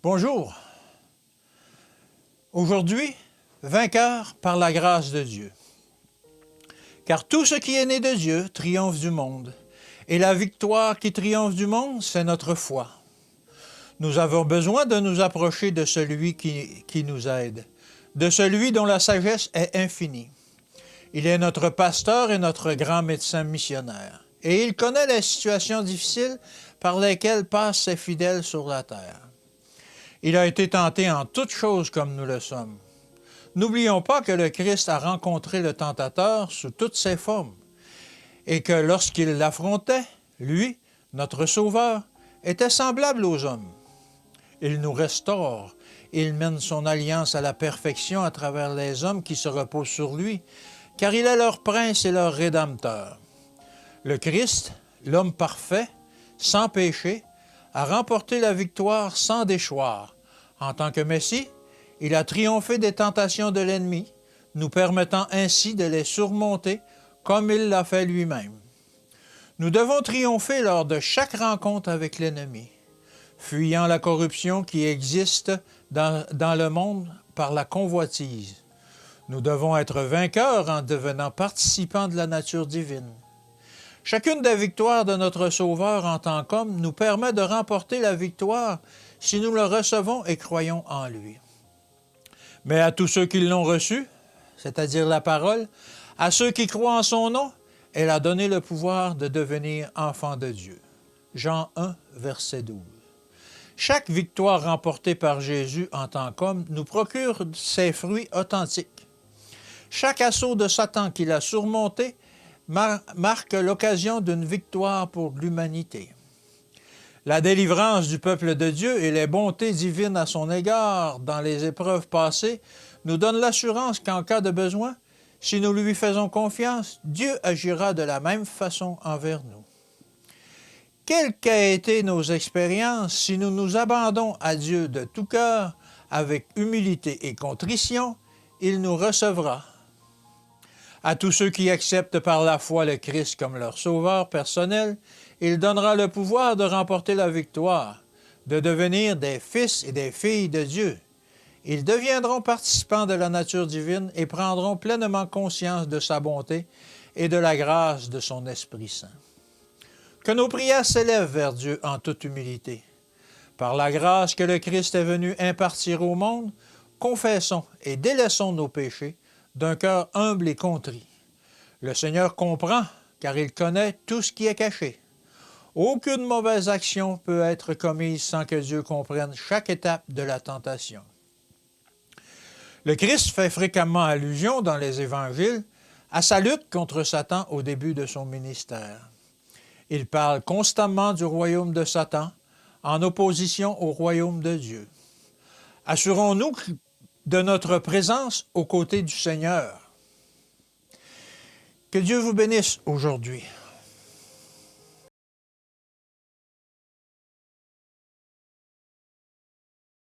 Bonjour. Aujourd'hui, vainqueur par la grâce de Dieu. Car tout ce qui est né de Dieu triomphe du monde. Et la victoire qui triomphe du monde, c'est notre foi. Nous avons besoin de nous approcher de celui qui nous aide, de celui dont la sagesse est infinie. Il est notre pasteur et notre grand médecin missionnaire. Et il connaît les situations difficiles par lesquelles passent ses fidèles sur la terre. Il a été tenté en toutes choses comme nous le sommes. N'oublions pas que le Christ a rencontré le tentateur sous toutes ses formes et que lorsqu'il l'affrontait, lui, notre Sauveur, était semblable aux hommes. Il nous restaure, il mène son alliance à la perfection à travers les hommes qui se reposent sur lui, car il est leur prince et leur rédempteur. Le Christ, l'homme parfait, sans péché, a remporté la victoire sans déchoir. En tant que Messie, il a triomphé des tentations de l'ennemi, nous permettant ainsi de les surmonter comme il l'a fait lui-même. Nous devons triompher lors de chaque rencontre avec l'ennemi, fuyant la corruption qui existe dans le monde par la convoitise. Nous devons être vainqueurs en devenant participants de la nature divine. Chacune des victoires de notre Sauveur en tant qu'homme nous permet de remporter la victoire si nous le recevons et croyons en lui. Mais à tous ceux qui l'ont reçu, c'est-à-dire la parole, à ceux qui croient en son nom, elle a donné le pouvoir de devenir enfants de Dieu. Jean 1, verset 12. Chaque victoire remportée par Jésus en tant qu'homme nous procure ses fruits authentiques. Chaque assaut de Satan qu'il a surmonté marque l'occasion d'une victoire pour l'humanité. La délivrance du peuple de Dieu et les bontés divines à son égard dans les épreuves passées nous donnent l'assurance qu'en cas de besoin, si nous lui faisons confiance, Dieu agira de la même façon envers nous. Quelles qu'aient été nos expériences, si nous nous abandonnons à Dieu de tout cœur, avec humilité et contrition, il nous recevra. À tous ceux qui acceptent par la foi le Christ comme leur sauveur personnel, il donnera le pouvoir de remporter la victoire, de devenir des fils et des filles de Dieu. Ils deviendront participants de la nature divine et prendront pleinement conscience de sa bonté et de la grâce de son Esprit Saint. Que nos prières s'élèvent vers Dieu en toute humilité. Par la grâce que le Christ est venu impartir au monde, confessons et délaissons nos péchés d'un cœur humble et contrit. Le Seigneur comprend, car il connaît tout ce qui est caché. Aucune mauvaise action peut être commise sans que Dieu comprenne chaque étape de la tentation. Le Christ fait fréquemment allusion dans les évangiles à sa lutte contre Satan au début de son ministère. Il parle constamment du royaume de Satan en opposition au royaume de Dieu. Assurons-nous de notre présence aux côtés du Seigneur. Que Dieu vous bénisse aujourd'hui.